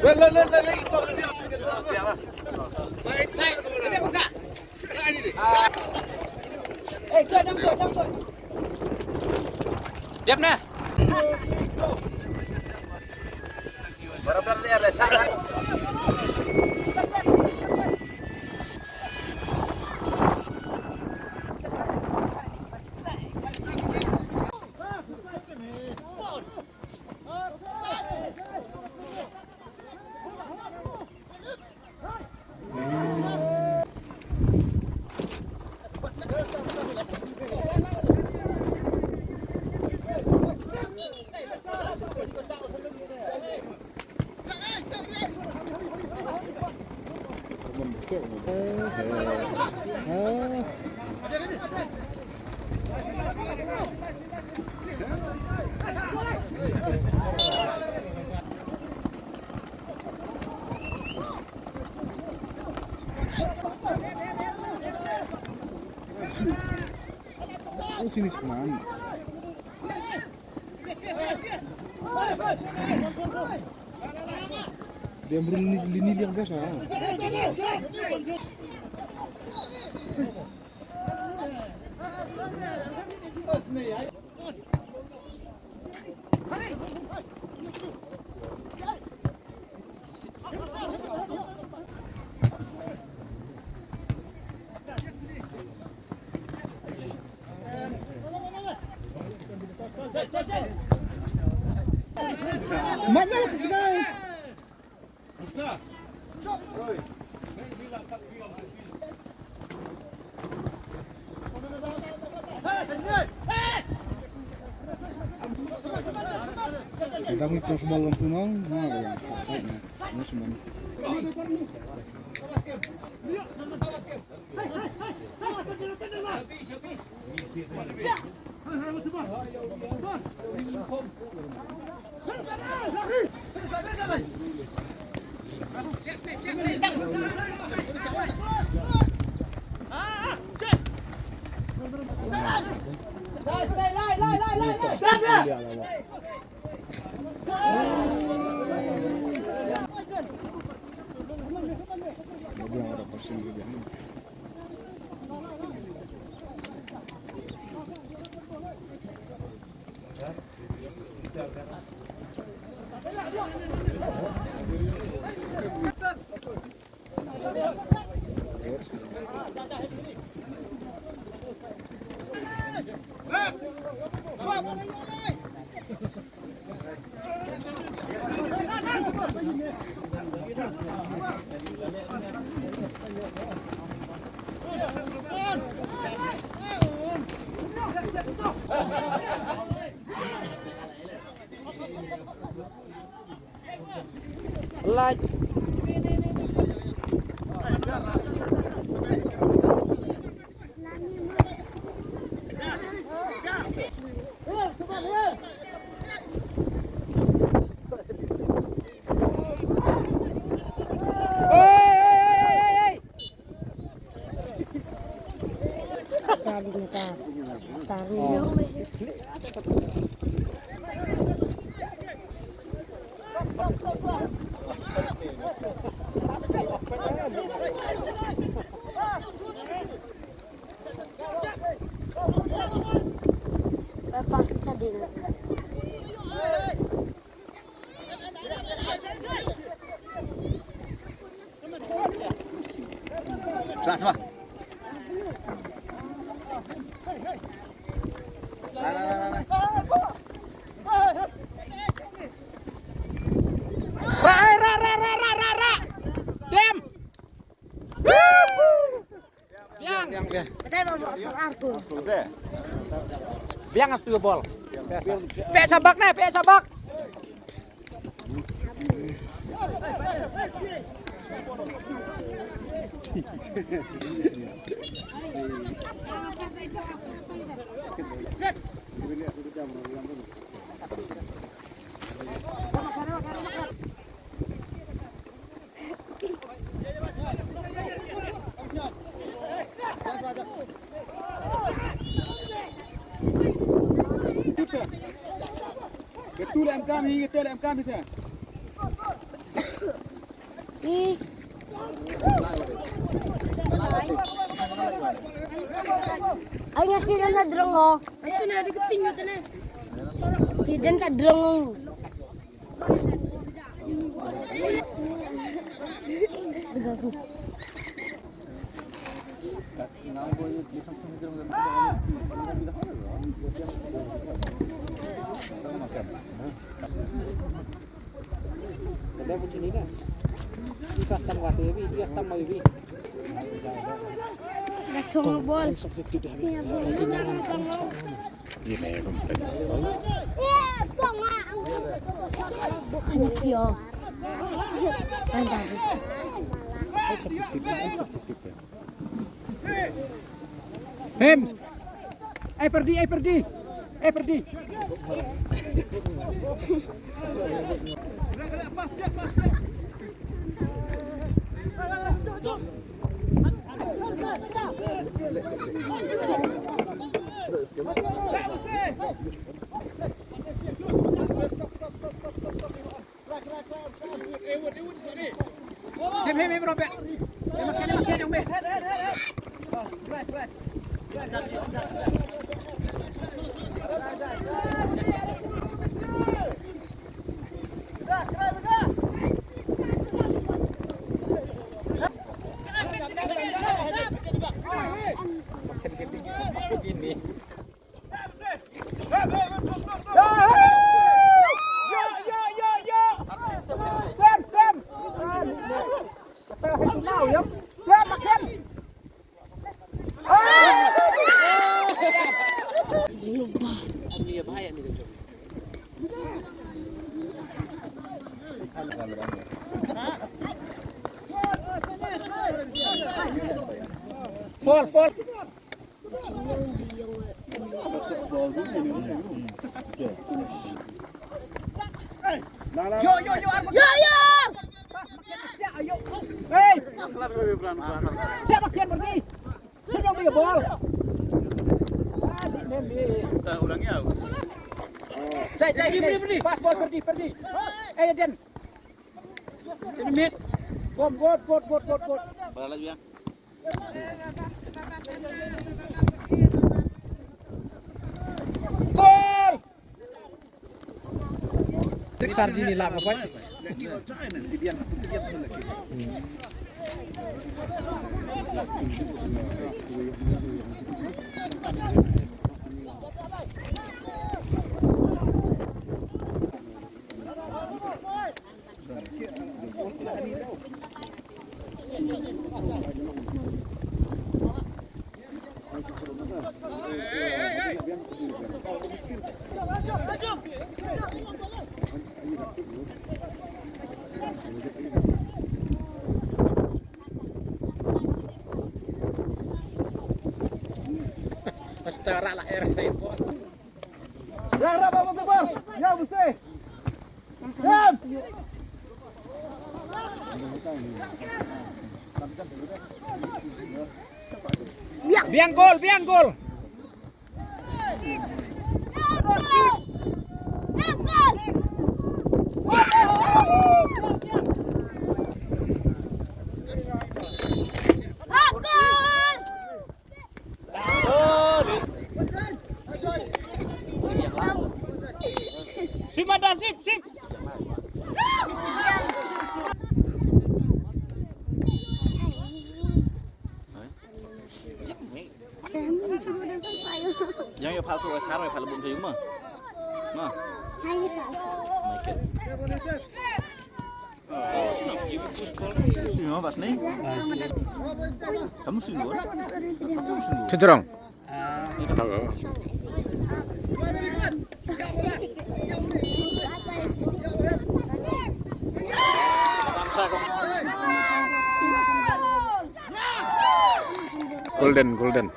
Diam nah. Benar-benar lihat ada cakap. Oh, sini kemana? Dia ambil lini yang biasa. Maknya lah kecil. Kita ngikut sebelum tunang, nah yang selesai, ini semuanya. Like Kelas apa? Diam. Biang harus dulu bol. Pek sabak nih, pek sabak. Betul MK ini, betul MK bisa. Ih. Ay nga sila sa drong oh. Ito na di ketinyo tanas. Kijan sa drong. Gago. Ada begini kan? Bisa tambah TV, dia tambah TV. Gacong bol. Bukannya Tio. Mantap. Hem. Perdi. Perdi. Hem Robert. Makan yang be. Fall. Yo, ayo. Hey. Siapa kian pergi? Siapa yang bol? Ulangnya. Pergi. Pas bol pergi. Den. Ini mid. Bot. Balik lagi ya. Gol! Sarjini lah apa? Lagi bocah nanti biar lagi. Setara lah air tempo. Ya, bawa tebal. Ya, bersih. Diam. Biang gol. Sip. Yang ya pal tu thar rồi pal bụng thấy mà. Mà. Hai ka. Nó bật ní. Kamu sungguh. Cecerong. Golden.